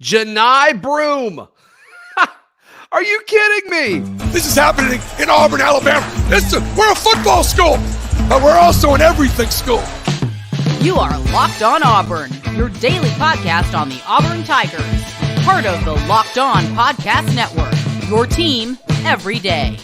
Janai Broom. Are you kidding me? This is happening in Auburn, Alabama. We're a football school, but we're also an everything school. You are Locked On Auburn, your daily podcast on the Auburn Tigers. Part of the Locked On Podcast Network, your team every day.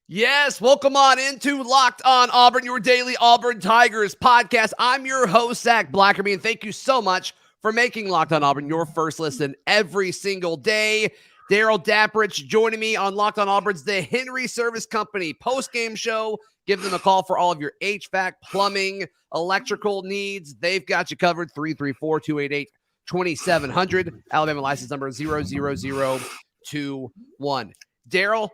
Yes, welcome on into Locked On Auburn, your daily Auburn Tigers podcast. I'm your host, Zach Blackerby, and thank you so much for making Locked On Auburn your first listen every single day. Daryl Dapprich joining me on Locked On Auburn's The Henry Service Company postgame show. Give them a call for all of your HVAC, plumbing, electrical needs. They've got you covered. 334-288-2700. Alabama license number 00021. Daryl,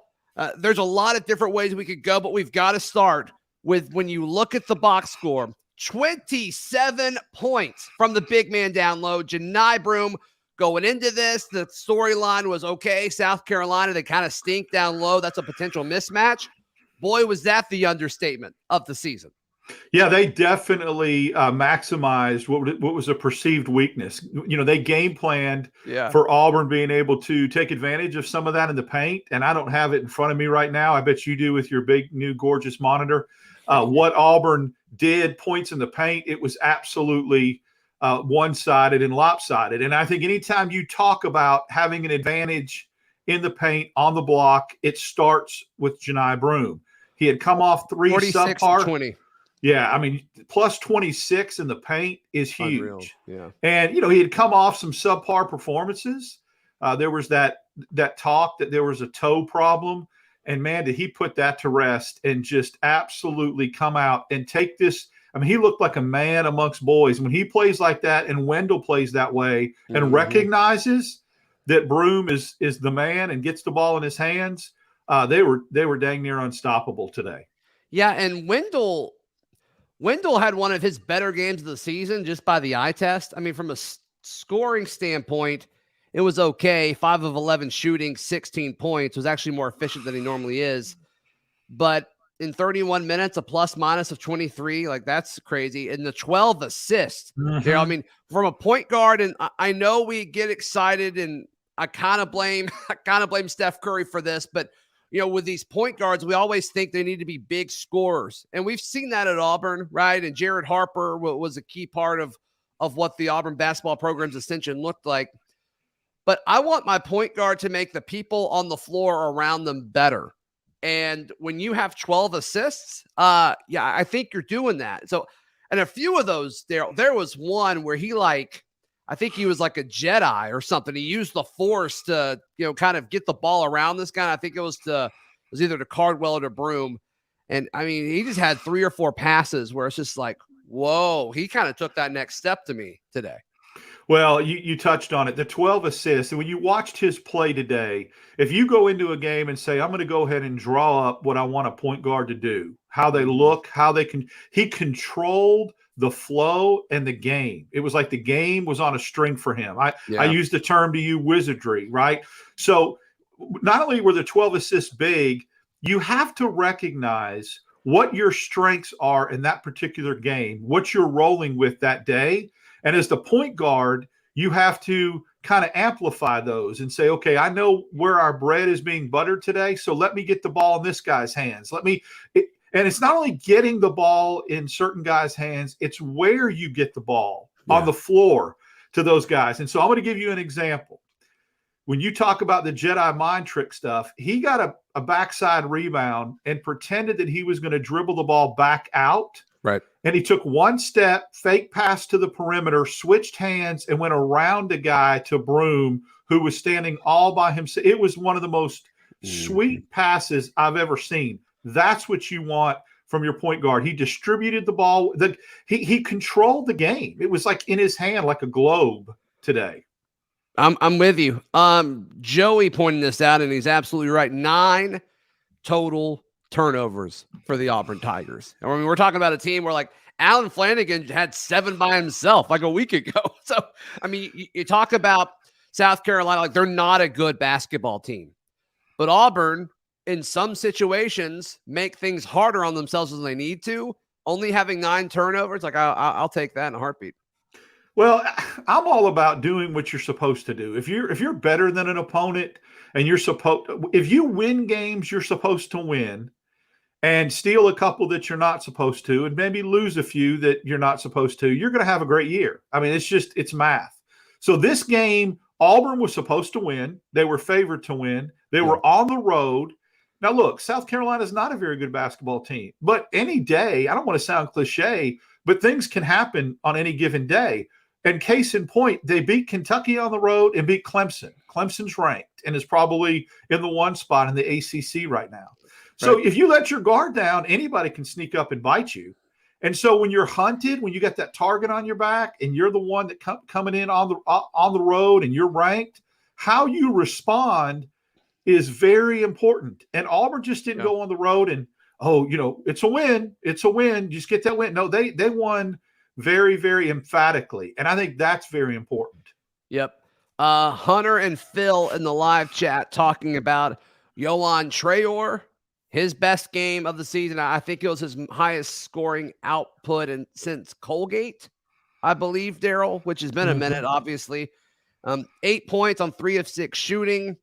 there's a lot of different ways we could go, but we've got to start with when you look at the box score. 27 points from the big man down low. Janai Broom going into this. The storyline was, okay, South Carolina, they kind of stink down low. That's a potential mismatch. Boy, was that the understatement of the season. Yeah, they definitely maximized what was a perceived weakness. You know, they game planned for Auburn being able to take advantage of some of that in the paint, and I don't have it in front of me right now. I bet you do with your big, new, gorgeous monitor. What Auburn did, points in the paint, it was absolutely one-sided and lopsided. And I think anytime you talk about having an advantage in the paint, on the block, it starts with Janai Broom. He had come off three 46 subpar. 20. Yeah, I mean, plus 26 in the paint is huge. Unreal. Yeah. And, you know, he had come off some subpar performances. There was that talk that there was a toe problem. And, man, did he put that to rest and just absolutely come out and take this. I mean, he looked like a man amongst boys. When he plays like that and Wendell plays that way and recognizes that Broom is the man and gets the ball in his hands, they were dang near unstoppable today. Yeah, and Wendell had one of his better games of the season just by the eye test. I mean, from a scoring standpoint, it was okay. 5 of 11 shooting, 16 points. Was actually more efficient than he normally is. But in 31 minutes, a plus-minus of 23, like that's crazy. And the 12 assists. Mm-hmm. I mean, from a point guard, and I know we get excited, and I kind of blame Steph Curry for this, but you know, with these point guards, we always think they need to be big scorers. And we've seen that at Auburn, right? And Jared Harper was a key part of what the Auburn basketball program's ascension looked like. But I want my point guard to make the people on the floor around them better. And when you have 12 assists, I think you're doing that. So, and a few of those, there was one where I think he was like a Jedi or something. He used the force to, you know, kind of get the ball around this guy. I think it was either to Cardwell or to Broom. And I mean, he just had 3 or 4 passes where it's just like, whoa, he kind of took that next step to me today. Well, you touched on it, the 12 assists. And when you watched his play today, if you go into a game and say, I'm going to go ahead and draw up what I want a point guard to do, how they look, he controlled the flow and the game. It was like the game was on a string for him. I used the term to you, wizardry, right? So not only were the 12 assists big, you have to recognize what your strengths are in that particular game, what you're rolling with that day. And as the point guard, you have to kind of amplify those and say, okay, I know where our bread is being buttered today, so let me get the ball in this guy's hands. And it's not only getting the ball in certain guys' hands, it's where you get the ball on the floor to those guys. And so I'm going to give you an example. When you talk about the Jedi mind trick stuff, he got a backside rebound and pretended that he was going to dribble the ball back out. Right. And he took one step, fake pass to the perimeter, switched hands, and went around a guy to Broom, who was standing all by himself. It was one of the most sweet passes I've ever seen. That's what you want from your point guard. He distributed the ball. He controlled the game. It was like in his hand, like a globe today. I'm with you. Joey pointed this out, and he's absolutely right. 9 total turnovers for the Auburn Tigers. And I mean, we're talking about a team where like Alan Flanagan had 7 by himself like a week ago. So, I mean, you talk about South Carolina, like they're not a good basketball team, but Auburn in some situations make things harder on themselves than they need to. Only having 9 turnovers, like I'll take that in a heartbeat. Well, I'm all about doing what you're supposed to do. If you're better than an opponent and if you win games you're supposed to win and steal a couple that you're not supposed to and maybe lose a few that you're not supposed to, you're going to have a great year. I mean, it's math. So this game, Auburn was supposed to win. They were favored to win. They were on the road. Now, look, South Carolina is not a very good basketball team, but any day, I don't want to sound cliche, but things can happen on any given day. And case in point, they beat Kentucky on the road and beat Clemson. Clemson's ranked and is probably in the 1 spot in the ACC right now. So if you let your guard down, anybody can sneak up and bite you. And so when you're hunted, when you got that target on your back and you're the one that coming in on the road and you're ranked, how you respond is very important. And Auburn just didn't go on the road and, it's a win. It's a win. Just get that win. No, they won very, very emphatically. And I think that's very important. Yep. Hunter and Phil in the live chat talking about Yohan Traore, his best game of the season. I think it was his highest scoring output since Colgate, I believe, Daryl, which has been a minute, obviously. 8 points on 3 of 6 shooting.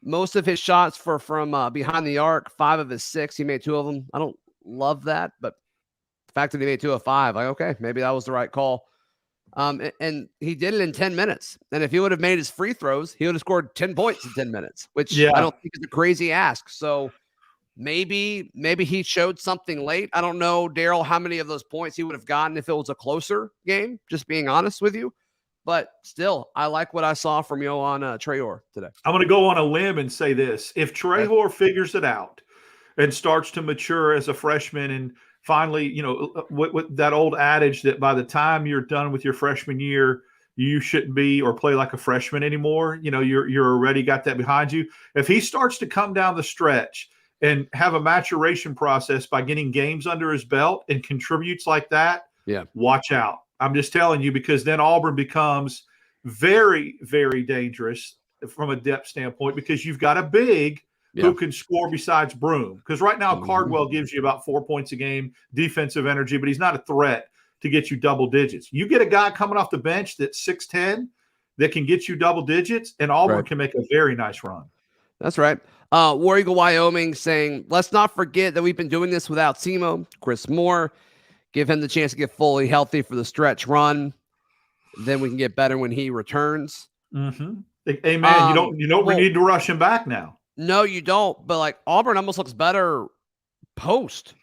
Most of his shots from behind the arc, 5 of his 6. He made 2 of them. I don't love that, but the fact that he made 2 of 5, like, okay, maybe that was the right call. And he did it in 10 minutes. And if he would have made his free throws, he would have scored 10 points in 10 minutes, which I don't think is a crazy ask. So maybe he showed something late. I don't know, Daryl, how many of those points he would have gotten if it was a closer game, just being honest with you. But still, I like what I saw from Yohan Traore today. I'm going to go on a limb and say this. If Traore figures it out and starts to mature as a freshman and finally, with that old adage that by the time you're done with your freshman year, you shouldn't be or play like a freshman anymore. You're already got that behind you. If he starts to come down the stretch and have a maturation process by getting games under his belt and contributes like that, watch out. I'm just telling you, because then Auburn becomes very, very dangerous from a depth standpoint because you've got a big who can score besides Broom. Because right now, Cardwell gives you about 4 points a game, defensive energy, but he's not a threat to get you double digits. You get a guy coming off the bench that's 6'10", that can get you double digits, and Auburn can make a very nice run. That's right. War Eagle Wyoming saying, let's not forget that we've been doing this without Simo, Chris Moore. Give him the chance to get fully healthy for the stretch run. Then we can get better when he returns. Amen. You don't need to rush him back now. No, you don't. But like Auburn almost looks better post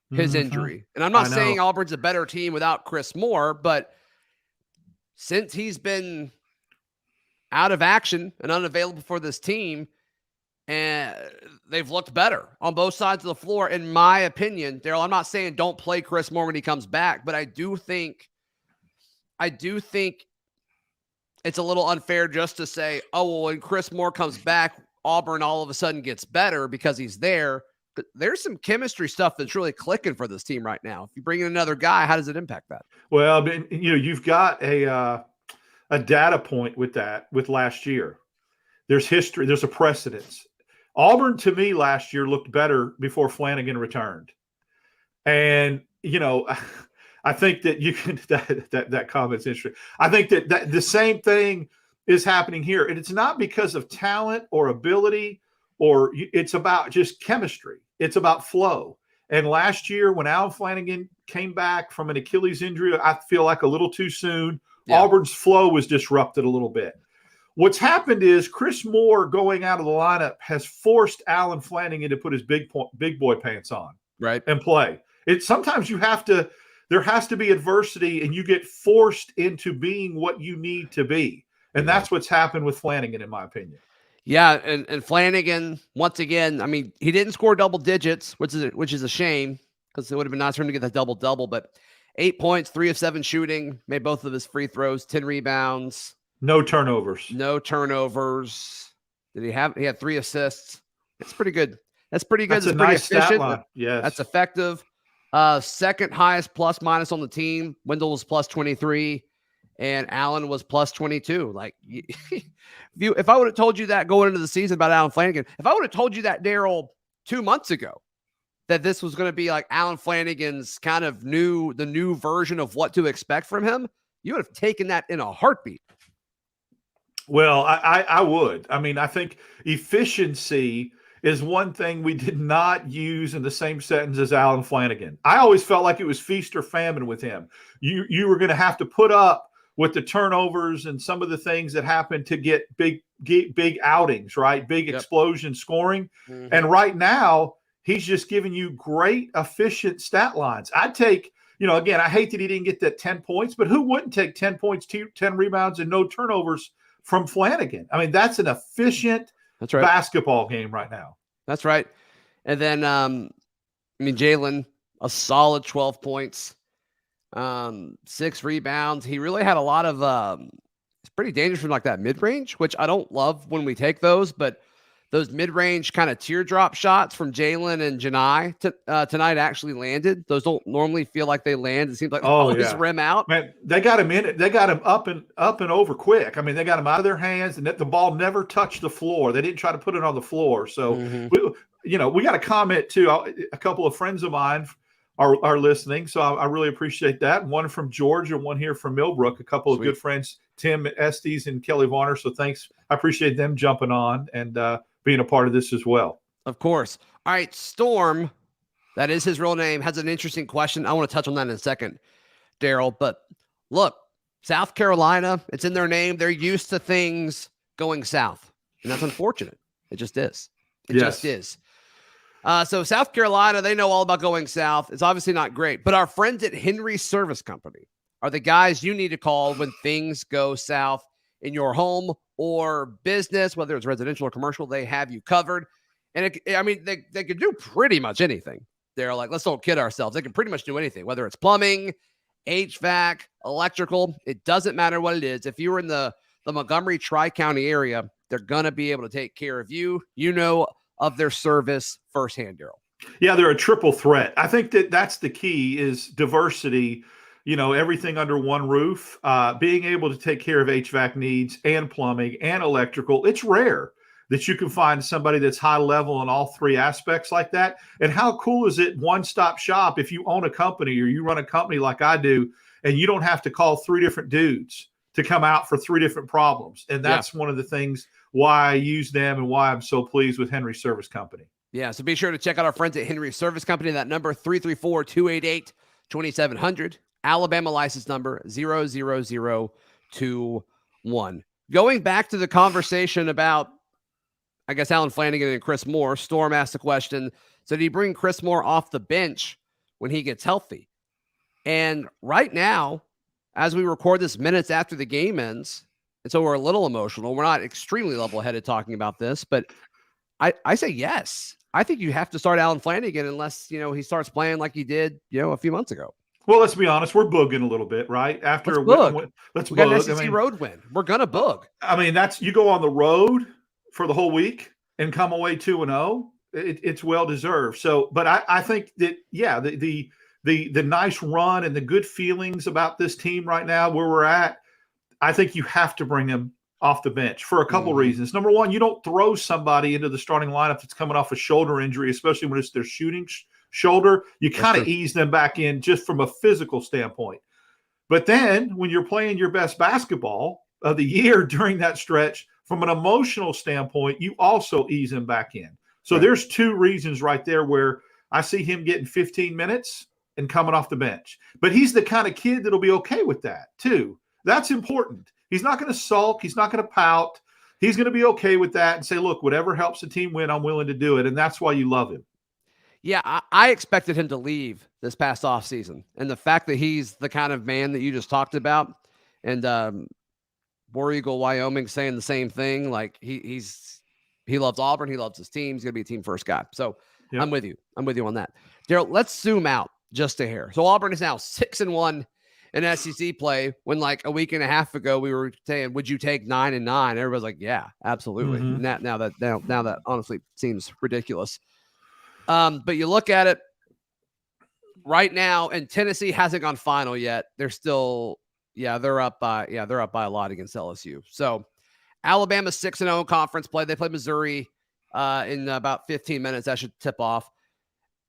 his injury. And I'm not saying Auburn's a better team without Chris Moore, but since he's been out of action and unavailable for this team, and they've looked better on both sides of the floor, in my opinion. Daryl, I'm not saying don't play Chris Moore when he comes back, but I do think it's a little unfair just to say, oh, well, when Chris Moore comes back, Auburn all of a sudden gets better because he's there. But there's some chemistry stuff that's really clicking for this team right now. If you bring in another guy, how does it impact that? Well, you've got a data point with that with last year. There's history. There's a precedence. Auburn, to me, last year looked better before Flanagan returned. And, I think that you can that comment's interesting. I think that the same thing is happening here. And it's not because of talent or ability, or it's about just chemistry. It's about flow. And last year, when Al Flanagan came back from an Achilles injury, I feel like a little too soon, Auburn's flow was disrupted a little bit. What's happened is Chris Moore going out of the lineup has forced Alan Flanagan to put his big boy pants on, and play. Sometimes there has to be adversity, and you get forced into being what you need to be, and that's what's happened with Flanagan, in my opinion. Yeah, and Flanagan, once again, I mean, he didn't score double digits, which is a shame because it would have been nice for him to get that double-double, but 8 points, 3 of 7 shooting, made both of his free throws, 10 rebounds. No turnovers. He had 3 assists. That's pretty good. That's pretty good. That's it's a pretty nice efficient. stat line. Yes. That's effective. Second highest plus minus on the team. Wendell was plus 23 and Allen was plus 22. Like if I would have told you that going into the season about Alan Flanagan, if I would have told you that, Daryl, 2 months ago, that this was going to be like Alan Flanagan's kind of the new version of what to expect from him, you would have taken that in a heartbeat. Well, I would. I mean, I think efficiency is one thing we did not use in the same sentence as Alan Flanagan. I always felt like it was feast or famine with him. You were going to have to put up with the turnovers and some of the things that happened to get big outings, right? Big explosion scoring. Mm-hmm. And right now, he's just giving you great, efficient stat lines. I'd take, again, I hate that he didn't get that 10 points, but who wouldn't take 10 points, 10 rebounds, and no turnovers from Flanagan? I mean, that's an efficient basketball game right now. That's right. And then, Jalen, a solid 12 points, 6 rebounds. He really had a lot of, it's pretty dangerous from like that mid-range, which I don't love when we take those, but those mid-range kind of teardrop shots from Jalen and Janai tonight actually landed. Those don't normally feel like they land. It seems like they always rim out. Man, they got him in it. They got him up and over quick. I mean, they got him out of their hands, and the ball never touched the floor. They didn't try to put it on the floor. So, we got a comment too. A couple of friends of mine are listening, so I really appreciate that. One from Georgia, one here from Millbrook. A couple of good friends, Tim Estes and Kelly Varner. So thanks. I appreciate them jumping on and being a part of this as well. Of course. All right, Storm, that is his real name, has an interesting question. I want to touch on that in a second, Daryl. But look, South Carolina, it's in their name. They're used to things going south, and that's unfortunate. It just is. It just is. So South Carolina, they know all about going south. It's obviously not great. But our friends at Henry Service Company are the guys you need to call when things go south in your home or business, whether it's residential or commercial. They have you covered. And they could do pretty much anything. They're like, let's don't kid ourselves. They can pretty much do anything, whether it's plumbing, HVAC, electrical. It doesn't matter what it is. If you're in the Montgomery Tri-County area, they're going to be able to take care of you. Of their service firsthand, Daryl. Yeah, they're a triple threat. I think that's the key is diversity, everything under one roof, being able to take care of HVAC needs and plumbing and electrical. It's rare that you can find somebody that's high level in all three aspects like that. And how cool is it, one-stop shop, if you own a company or you run a company like I do, and you don't have to call 3 different dudes to come out for 3 different problems. And that's one of the things why I use them and why I'm so pleased with Henry Service Company. Yeah, so be sure to check out our friends at Henry Service Company. That number, 334-288-2700. Alabama license number, 00021. Going back to the conversation about, I guess, Alan Flanagan and Chris Moore, Storm asked the question, so do you bring Chris Moore off the bench when he gets healthy? And right now, as we record this minutes after the game ends, and so we're a little emotional. We're not extremely level-headed talking about this, but I say yes. I think you have to start Alan Flanagan unless, he starts playing like he did, a few months ago. Well, let's be honest. We're booging a little bit, right? After let's boog. We got an SEC road win. We're going to boog. I mean, you go on the road for the whole week and come away 2-0. It's well-deserved. So, but I think that, the nice run and the good feelings about this team right now, where we're at, I think you have to bring him off the bench for a couple reasons. Number one, you don't throw somebody into the starting lineup that's coming off a shoulder injury, especially when it's their shooting shoulder. You kind of ease them back in just from a physical standpoint. But then when you're playing your best basketball of the year during that stretch, from an emotional standpoint, you also ease him back in. So there's 2 reasons right there where I see him getting 15 minutes and coming off the bench. But he's the kind of kid that'll be okay with that too. That's important. He's not going to sulk. He's not going to pout. He's going to be okay with that and say, look, whatever helps the team win, I'm willing to do it. And that's why you love him. Yeah, I expected him to leave this past offseason. And the fact that he's the kind of man that you just talked about, and War Eagle Wyoming saying the same thing, like he loves Auburn. He loves his team. He's going to be a team first guy. So I'm with you. I'm with you on that. Daryl, let's zoom out just a hair. So Auburn is now 6-1. In SEC play, when like a week and a half ago we were saying, would you take 9-9? Everybody's like, yeah, absolutely. Now that honestly seems ridiculous. But you look at it right now, and Tennessee hasn't gone final yet. They're still, they're up by a lot against LSU. So Alabama's 6-0 conference play. They play Missouri in about 15 minutes. That should tip off.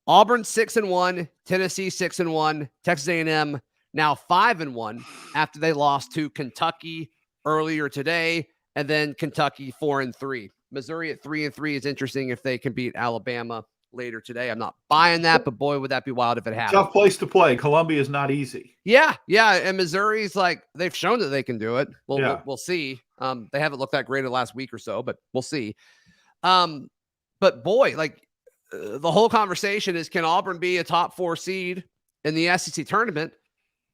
Auburn 6-1, Tennessee 6-1, Texas A&M now 5-1 after they lost to Kentucky earlier today, and then Kentucky 4-3. Missouri at 3-3 is interesting if they can beat Alabama later today. I'm not buying that, but boy, would that be wild if it happened. Tough place to play. Columbia is not easy. Yeah. And Missouri's like, they've shown that they can do it. We'll see. They haven't looked that great in the last week or so, but we'll see. But boy, like the whole conversation is, can Auburn be a top 4 seed in the SEC tournament?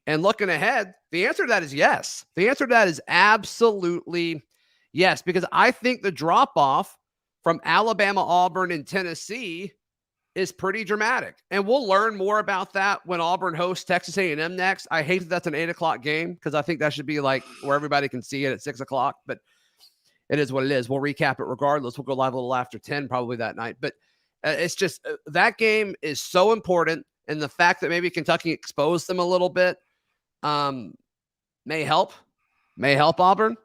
And looking ahead, the answer to that is yes. The answer to that is absolutely yes, because I think the drop-off from Alabama, Auburn, and Tennessee is pretty dramatic. And we'll learn more about that when Auburn hosts Texas A&M next. I hate that that's an 8:00 game because I think that should be like where everybody can see it at 6:00, but it is what it is. We'll recap it regardless. We'll go live a little after 10 probably that night. But it's just that game is so important. And the fact that maybe Kentucky exposed them a little bit may help Auburn.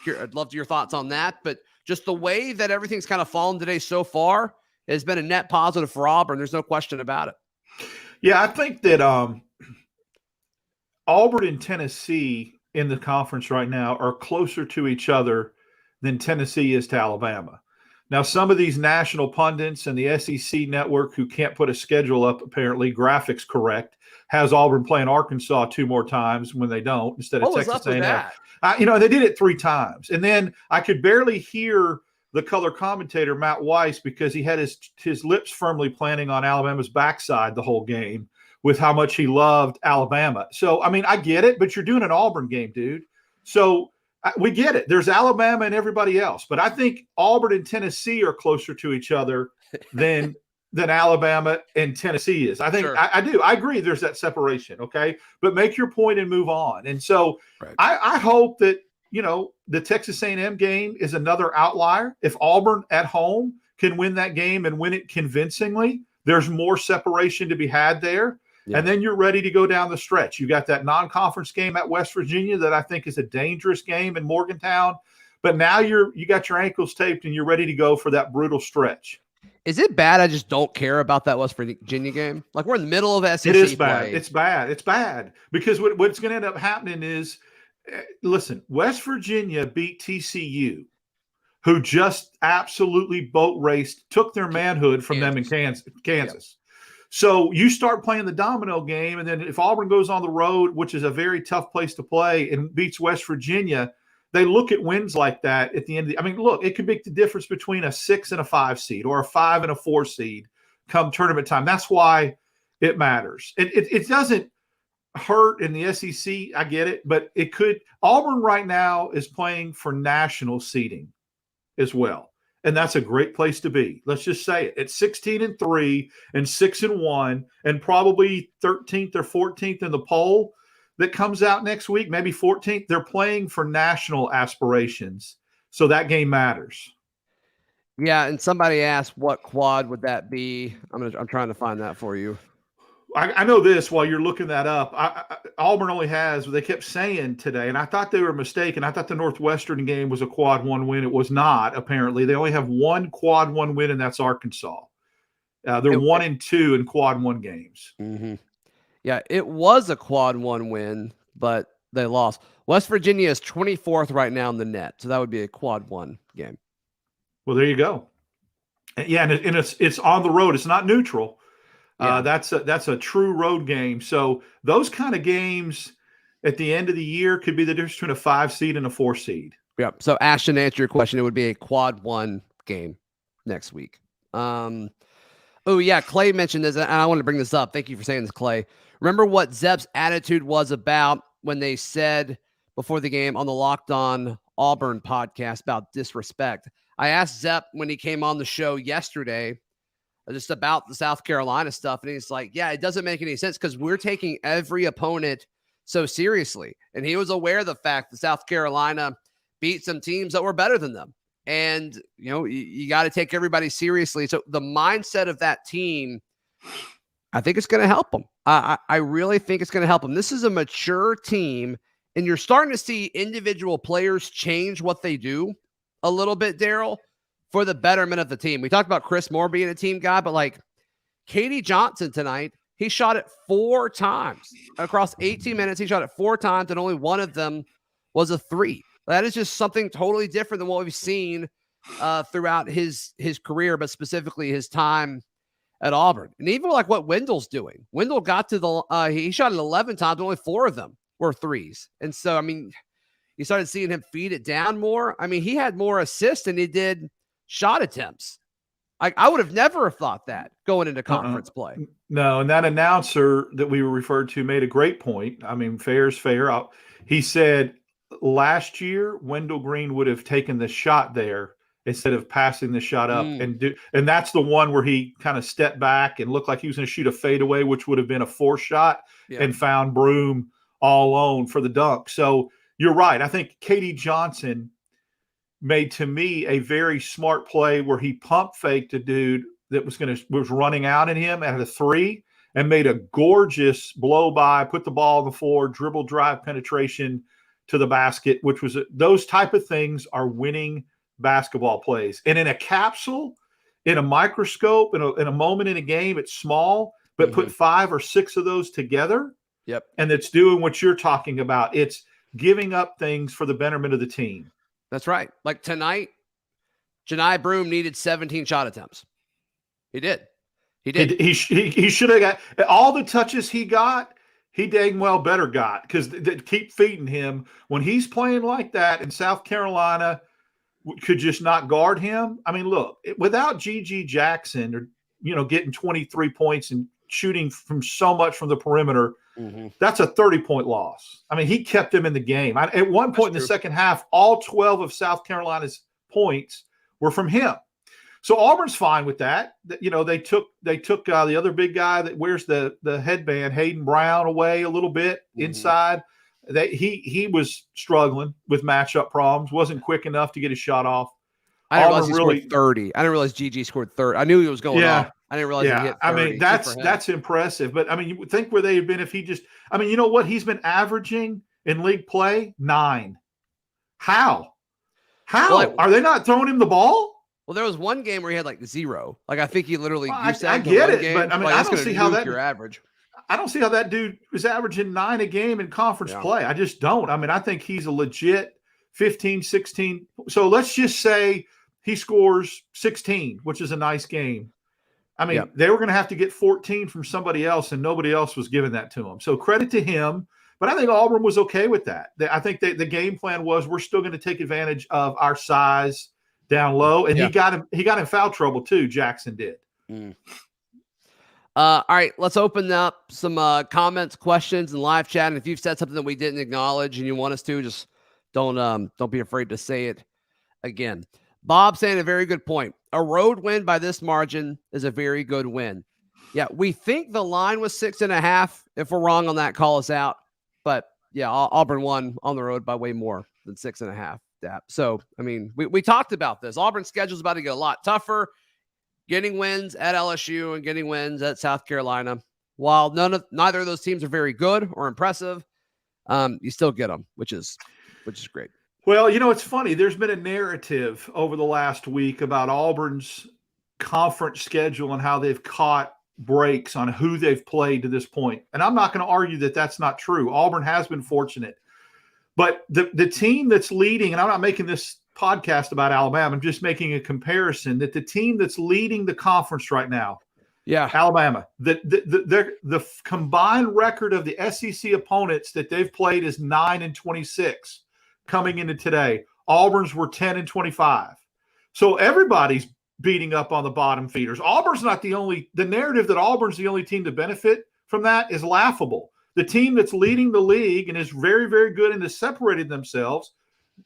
I'd love your thoughts on that. But just the way that everything's kind of fallen today so far has been a net positive for Auburn. There's no question about it. Yeah, I think that Auburn and Tennessee in the conference right now are closer to each other than Tennessee is to Alabama. Now, some of these national pundits and the SEC network who can't put a schedule up, apparently, graphics correct, has Auburn playing Arkansas 2 more times when they don't, instead of Texas A&M. They did it 3 times. And then I could barely hear the color commentator, Matt Weiss, because he had his lips firmly planting on Alabama's backside the whole game with how much he loved Alabama. So, I mean, I get it, but you're doing an Auburn game, dude. So we get it. There's Alabama and everybody else. But I think Auburn and Tennessee are closer to each other than Alabama and Tennessee is. I think sure. I do. I agree there's that separation, okay? But make your point and move on. And so right. I hope that, the Texas A&M game is another outlier. If Auburn at home can win that game and win it convincingly, there's more separation to be had there. Yeah. And then you're ready to go down the stretch. You got that non-conference game at West Virginia that I think is a dangerous game in Morgantown. But now you got your ankles taped and you're ready to go for that brutal stretch. Is it bad I just don't care about that West Virginia game? Like, we're in the middle of SEC It is bad. play. It's bad. It's bad. Because what's going to end up happening is, listen, West Virginia beat TCU, who just absolutely boat raced, took their manhood from them in Kansas. Yep. So you start playing the domino game, and then if Auburn goes on the road, which is a very tough place to play, and beats West Virginia, they look at wins like that at the end of look, it could make the difference between a 6 and a 5 seed or a 5 and a 4 seed come tournament time. That's why it matters. It doesn't hurt in the SEC. I get it, but it could. Auburn right now is playing for national seeding as well. And that's a great place to be. Let's just say it. At 16-3 and 6-1 and probably 13th or 14th in the poll that comes out next week, maybe 14th, they're playing for national aspirations. So that game matters. Yeah, and somebody asked what quad would that be. I'm trying to find that for you. I know this while you're looking that up. Auburn only has, they kept saying today, and I thought they were mistaken. I thought the Northwestern game was a quad 1 win. It was not, apparently. They only have 1 quad 1 win, and that's Arkansas. They're 1-2 in quad 1 games. Mm-hmm. Yeah, it was a quad 1 win, but they lost. West Virginia is 24th right now in the net, so that would be a quad 1 game. Well, there you go. Yeah, and it's on the road. It's not neutral. Yeah. That's a true road game. So those kind of games at the end of the year could be the difference between a 5 seed and a 4 seed. Yeah. So Ashton, to answer your question, it would be a quad 1 game next week. Oh yeah. Clay mentioned this, and I want to bring this up. Thank you for saying this, Clay. Remember what Zepp's attitude was about when they said before the game on the Locked On Auburn podcast about disrespect. I asked Zepp when he came on the show yesterday, just about the South Carolina stuff. And he's like, yeah, it doesn't make any sense because we're taking every opponent so seriously. And he was aware of the fact that South Carolina beat some teams that were better than them. And, you got to take everybody seriously. So the mindset of that team, I think it's going to help them. I really think it's going to help them. This is a mature team, and you're starting to see individual players change what they do a little bit, Daryl, for the betterment of the team. We talked about Chris Moore being a team guy, but like Katie Johnson tonight, He shot it 4 times across 18 minutes. He shot it 4 times, and only one of them was a 3. That is just something totally different than what we've seen throughout his career, but specifically his time at Auburn. And even like what Wendell's doing. Wendell got to the he shot it 11 times, only 4 of them were 3s. And so, I mean, you started seeing him feed it down more. I mean, he had more assists than he did shot attempts. I would have never thought that going into conference play. No, and that announcer that we were referred to made a great point. I mean, fair is fair. He said last year Wendell Green would have taken the shot there instead of passing the shot up and that's the one where he kind of stepped back and looked like he was going to shoot a fadeaway, which would have been a 4 shot, and found Broome all alone for the dunk. So you're right. I think KD Johnson made, to me, a very smart play where he pump faked a dude that was running out at him at a 3 and made a gorgeous blow by, put the ball on the floor, dribble drive penetration to the basket, which was those type of things are winning basketball plays. And in a capsule, in a microscope, in a moment in a game, it's small, but put 5 or 6 of those together. Yep. And it's doing what you're talking about. It's giving up things for the betterment of the team. That's right. Like tonight, Janai Broome needed 17 shot attempts. He did. He should have got all the touches he got. He dang well better got, because they keep feeding him when he's playing like that. And South Carolina could just not guard him. I mean, look, without G.G. Jackson, or getting 23 points and shooting from so much from the perimeter, that's a 30-point loss. I mean, he kept them in the game. At one point in the second half, all 12 of South Carolina's points were from him. So Auburn's fine with that. They took the other big guy that wears the headband, Hayden Brown, away a little bit inside. He was struggling with matchup problems. Wasn't quick enough to get his shot off. I didn't realize he scored 30. I didn't realize GG scored 30. I knew he was going off. I didn't realize he hit 30. I mean, that's impressive. But I mean, you would think where they had been if he just. I mean, you know what he's been averaging in league play? 9. How? Well, are they not throwing him the ball? Well, there was one game where he had like 0. Like I think he literally. I get it, game. But I mean, like, I don't see how that your average. I don't see how that dude is averaging 9 a game in conference play. I just don't. I mean, I think he's a legit 15, 16. So let's just say he scores 16, which is a nice game. I mean, they were going to have to get 14 from somebody else, and nobody else was giving that to him. So credit to him. But I think Auburn was okay with that. I think the game plan was we're still going to take advantage of our size down low. And he got in foul trouble too, Jackson did. All right, let's open up some comments, questions, and live chat. And if you've said something that we didn't acknowledge and you want us to, just don't be afraid to say it again. Bob saying a very good point. A road win by this margin is a very good win. Yeah, we think the line was 6.5. If we're wrong on that, call us out. But yeah, Auburn won on the road by way more than 6.5. So, I mean, we talked about this. Auburn's schedule is about to get a lot tougher. Getting wins at LSU and getting wins at South Carolina. While neither of those teams are very good or impressive, you still get them, which is great. Well, it's funny. There's been a narrative over the last week about Auburn's conference schedule and how they've caught breaks on who they've played to this point. And I'm not going to argue that that's not true. Auburn has been fortunate. But the team that's leading, and I'm not making this podcast about Alabama, I'm just making a comparison, that the team that's leading the conference right now, Alabama, the combined record of the SEC opponents that they've played is 9-26 coming into today. Auburn's were 10-25. So everybody's beating up on the bottom feeders. Auburn's not the narrative that Auburn's the only team to benefit from that is laughable. The team that's leading the league and is very, very good and has separated themselves,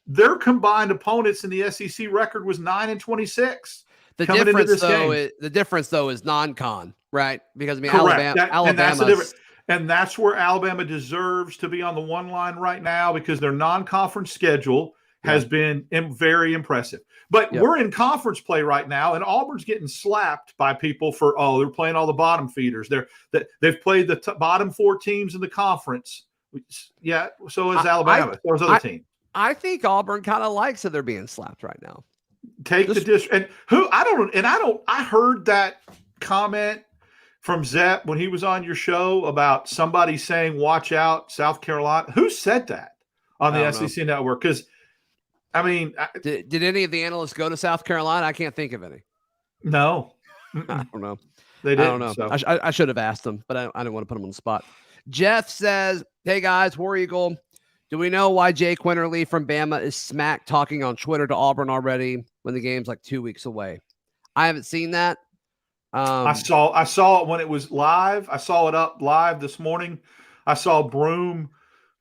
their combined opponents in the SEC record was 9-26. The difference though is non-con, right? Because I mean, Correct. Alabama, and that's where Alabama deserves to be on the one line right now, because their non-conference schedule has been very impressive. But we're in conference play right now, and Auburn's getting slapped by people for, they're playing all the bottom feeders. They've played the bottom 4 teams in the conference. Yeah, so is Alabama. There's other teams. I think Auburn kind of likes that they're being slapped right now. I heard that comment from Zepp when he was on your show about somebody saying, watch out, South Carolina? Who said that on the SEC network? Because, I mean. Did any of the analysts go to South Carolina? I can't think of any. No. I don't know. They didn't. I don't know. So. I should have asked them, but I didn't want to put them on the spot. Jeff says, hey, guys, War Eagle, do we know why Jay Quinterly from Bama is smack talking on Twitter to Auburn already when the game's like 2 weeks away? I haven't seen that. I saw it when it was live. I saw it up live this morning. I saw Broom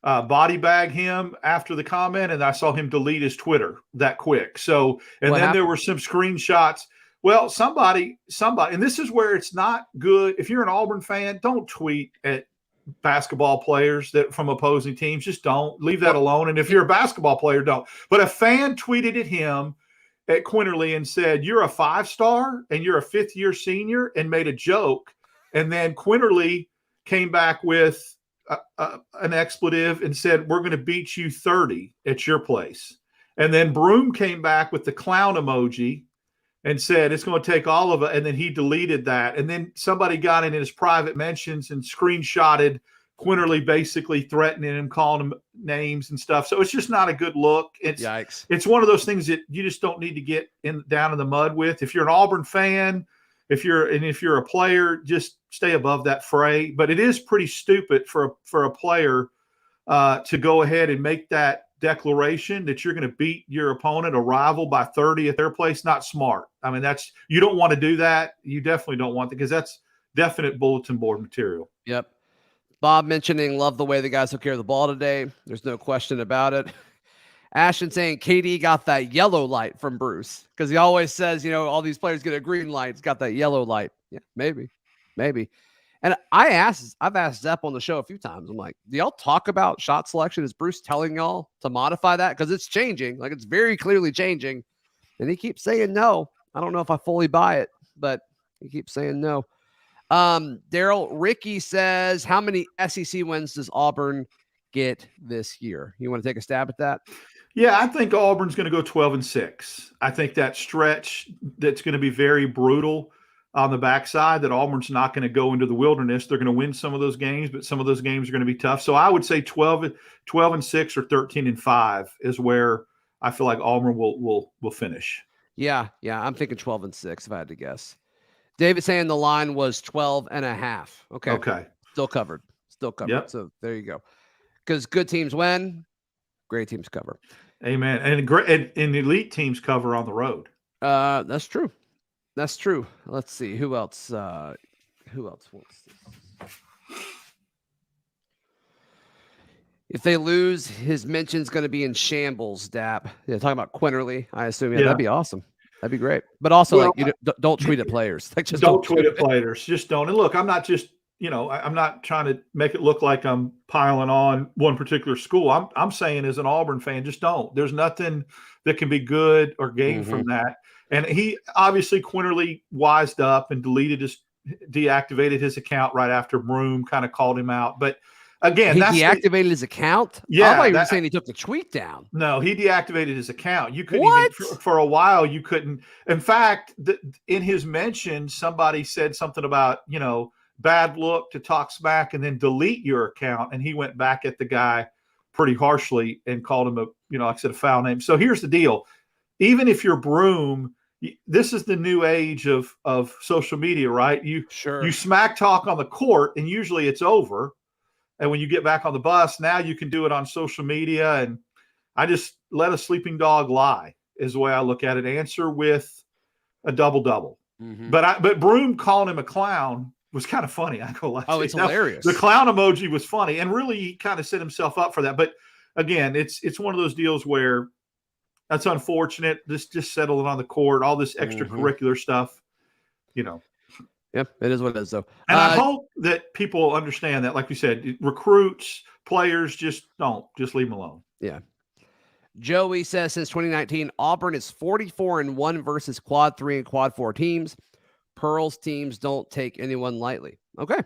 body bag him after the comment, and I saw him delete his Twitter that quick. So, and what then happened? There were some screenshots. Well, somebody, and this is where it's not good. If you're an Auburn fan, don't tweet at basketball players that from opposing teams. Just don't. Leave that alone. And if you're a basketball player, don't. But a fan tweeted at him at Quinterly and said, you're a 5-star and you're a 5th-year senior, and made a joke. And then Quinterly came back with an expletive and said, we're going to beat you 30 at your place. And then Broom came back with the clown emoji and said, it's going to take all of it. And then he deleted that. And then somebody got in his private mentions and screenshotted Quinterly basically threatening him, calling him names and stuff. So it's just not a good look. Yikes. It's one of those things that you just don't need to get down in the mud with. If you're an Auburn fan, if you're a player, just stay above that fray. But it is pretty stupid for a player to go ahead and make that declaration that you're going to beat your opponent, a rival, by 30 at their place. Not smart. I mean, you don't want to do that. You definitely don't want to, because that's definite bulletin board material. Yep. Bob mentioning, love the way the guys took care of the ball today. There's no question about it. Ashton saying KD got that yellow light from Bruce, because he always says, all these players get a green light. It's got that yellow light. Yeah, maybe. And I've asked Zepp on the show a few times. I'm like, do y'all talk about shot selection? Is Bruce telling y'all to modify that? Because it's changing. Like, it's very clearly changing. And he keeps saying no. I don't know if I fully buy it, but he keeps saying no. Daryl Ricky says, how many SEC wins does Auburn get this year? You want to take a stab at that? Yeah, I think Auburn's going to go 12-6. I think that stretch that's going to be very brutal on the backside, that Auburn's not going to go into the wilderness. They're going to win some of those games, but some of those games are going to be tough. So I would say 12-6 or 13-5 is where I feel like Auburn will finish. Yeah, I'm thinking 12-6 if I had to guess. David saying the line was 12.5. Okay. Still covered. Yep. So there you go. Because good teams win, great teams cover. Amen. And elite teams cover on the road. That's true. Let's see. Who else wants this? If they lose, his mention's going to be in shambles, Dap. Yeah, talking about Quinterly, I assume. Yeah, that'd be awesome. That'd be great. But also, don't tweet at players. Like, just don't tweet at players. Just don't. And look, I'm not just, I'm not trying to make it look like I'm piling on one particular school. I'm saying, as an Auburn fan, just don't. There's nothing that can be good or gained from that. And he obviously, Quinterly wised up and deactivated his account right after Broom kind of called him out. But again, he deactivated his account. Yeah, I thought you were saying he took the tweet down. No, he deactivated his account. You couldn't even, for a while. You couldn't. In fact, in his mention, somebody said something about bad look to talk smack and then delete your account, and he went back at the guy pretty harshly and called him like I said, a foul name. So here's the deal. Even if you're Broom, this is the new age of social media, right? You smack talk on the court, and usually it's over. And when you get back on the bus, now you can do it on social media. And I just let a sleeping dog lie is the way I look at it. Answer with a double-double. Mm-hmm. But Broom calling him a clown was kind of funny. I go like, it's hilarious. The clown emoji was funny, and really he kind of set himself up for that. But again, it's one of those deals where that's unfortunate. Just settling on the court, all this extracurricular stuff, Yep, it is what it is, though. And I hope that people understand that, like we said, recruits, players, just leave them alone. Yeah. Joey says, since 2019, Auburn is 44-1 versus quad 3 and quad 4 teams. Pearl's teams don't take anyone lightly. Okay.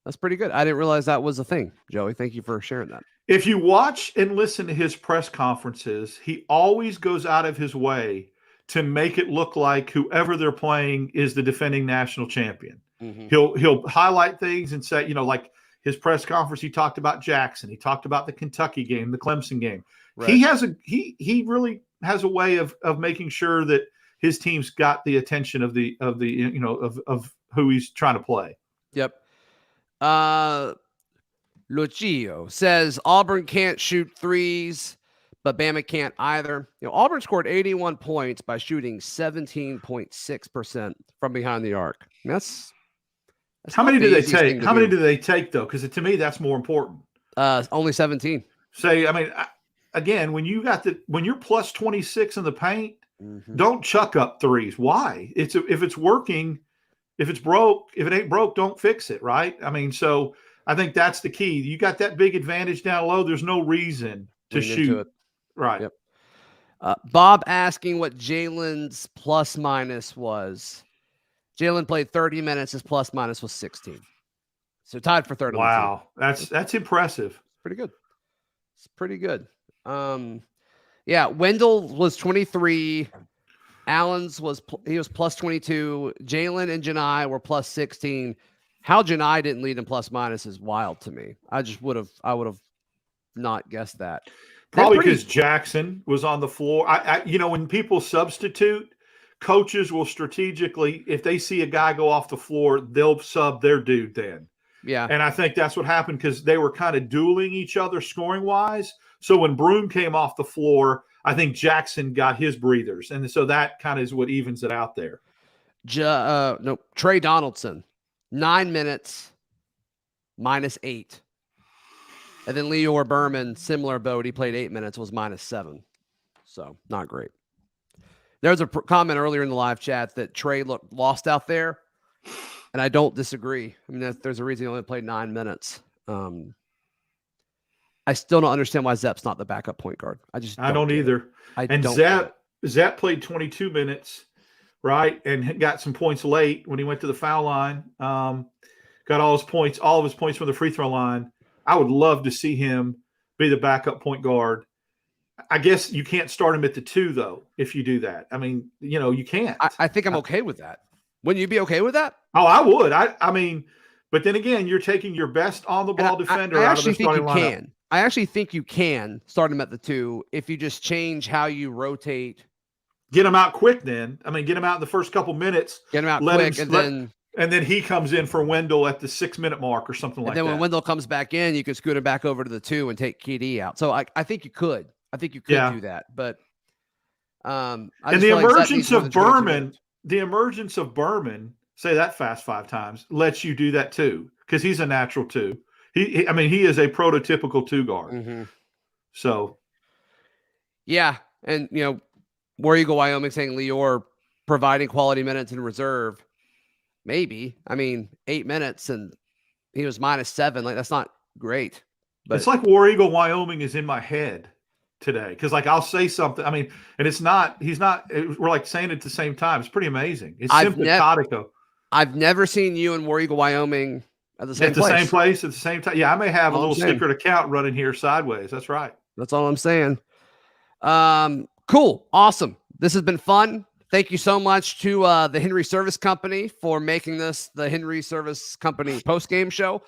That's pretty good. I didn't realize that was a thing, Joey. Thank you for sharing that. If you watch and listen to his press conferences, he always goes out of his way to make it look like whoever they're playing is the defending national champion. Mhm. He'll highlight things and say, like his press conference, he talked about Jackson. He talked about the Kentucky game, the Clemson game. Right. He really has a way of making sure that his team's got the attention of who he's trying to play. Yep. Lucio says Auburn can't shoot threes, but Bama can't either. Auburn scored 81 points by shooting 17.6% from behind the arc. That's how many do they take? How many do they take though? Because to me, that's more important. Only 17. Again, when you're plus 26 in the paint, don't chuck up threes. Why? If it's working, if it ain't broke, don't fix it. Right? So I think that's the key. You got that big advantage down low. There's no reason to shoot. Right. Yep. Bob asking what Jalen's plus minus was. Jalen played 30 minutes. His plus minus was 16. So tied for third. Wow. That's impressive. Pretty good. It's pretty good. Wendell was 23. Allen's was plus 22. Jalen and Janai were plus 16. How Janai didn't lead in plus minus is wild to me. I would have not guessed that. Probably because Jackson was on the floor. When people substitute, coaches will strategically, if they see a guy go off the floor, they'll sub their dude then. Yeah. And I think that's what happened because they were kind of dueling each other scoring wise. So when Broom came off the floor, I think Jackson got his breathers. And so that kind of is what evens it out there. Trey Donaldson, 9 minutes, -8. And then Leor Berman, similar boat. He played 8 minutes, was -7. So not great. There's a comment earlier in the live chat that Trey looked lost out there. And I don't disagree. There's a reason he only played 9 minutes. I still don't understand why Zepp's not the backup point guard. I don't either. Zepp played 22 minutes, right? And got some points late when he went to the foul line. Got all of his points from the free throw line. I would love to see him be the backup point guard. I guess you can't start him at the 2, though, if you do that. You can't. I think I'm okay with that. Wouldn't you be okay with that? Oh, I would. But then again, you're taking your best on-the-ball defender out of the starting lineup. I actually think you can start him at the 2 if you just change how you rotate. Get him out quick then. Get him out in the first couple minutes. Get him out quick, and then he comes in for Wendell at the 6-minute mark or something like that. And then when Wendell comes back in, you can scoot him back over to the 2 and take KD out. So I think you could. I think you could do that. But and the emergence of Berman, say that fast 5 times, lets you do that too, because he's a natural 2. He is a prototypical 2 guard. Mm-hmm. So, yeah, and War Eagle Wyoming saying Leor providing quality minutes in reserve. Maybe 8 minutes and he was -7. That's not great. But it's like War Eagle Wyoming is in my head today because I'll say something. And it's not. He's not. We're saying it at the same time. It's pretty amazing. It's symptomatico. I've never seen you in War Eagle Wyoming at the same place. At the same place at the same time. Yeah, I may have a little secret account running here sideways. That's right. That's all I'm saying. Cool. Awesome. This has been fun. Thank you so much to the Henry Service Company for making this the Henry Service Company post-game show.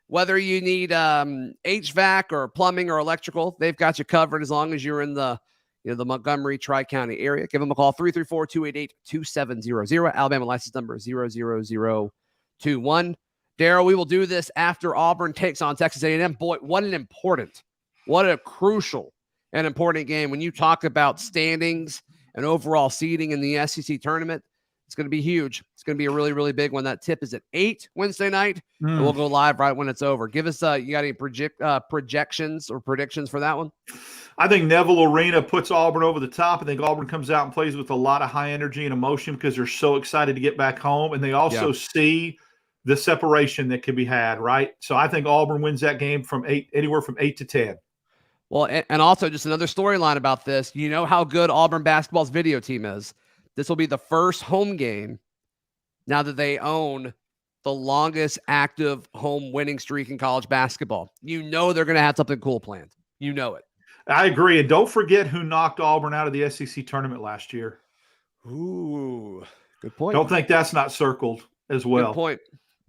Whether you need HVAC or plumbing or electrical, they've got you covered as long as you're in the Montgomery Tri-County area. Give them a call, 334-288-2700. Alabama license number 00021. Daryl, we will do this after Auburn takes on Texas A&M. Boy, what a crucial and important game. When you talk about standings and overall seeding in the SEC tournament, it's going to be huge. It's going to be a really, really big one. That tip is at 8 Wednesday night, and we'll go live right when it's over. Give us, you got any projections or predictions for that one? I think Neville Arena puts Auburn over the top. I think Auburn comes out and plays with a lot of high energy and emotion because they're so excited to get back home, and they also see the separation that can be had, right? So I think Auburn wins that game from anywhere from 8 to 10. Well, and also just another storyline about this. You know how good Auburn basketball's video team is. This will be the first home game now that they own the longest active home winning streak in college basketball. They're going to have something cool planned. You know it. I agree. And don't forget who knocked Auburn out of the SEC tournament last year. Ooh, good point. Don't think that's not circled as well. Good point.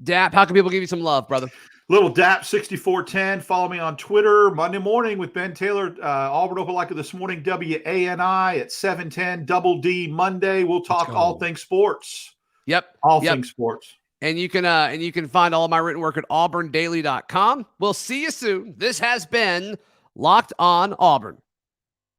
Dap, how can people give you some love, brother? Little Dap 6410. Follow me on Twitter. Monday morning with Ben Taylor, Auburn Opelika this morning, WANI at 710, Double D Monday. We'll talk all things sports. Yep. All things sports. And you can find all of my written work at auburndaily.com. We'll see you soon. This has been Locked On Auburn.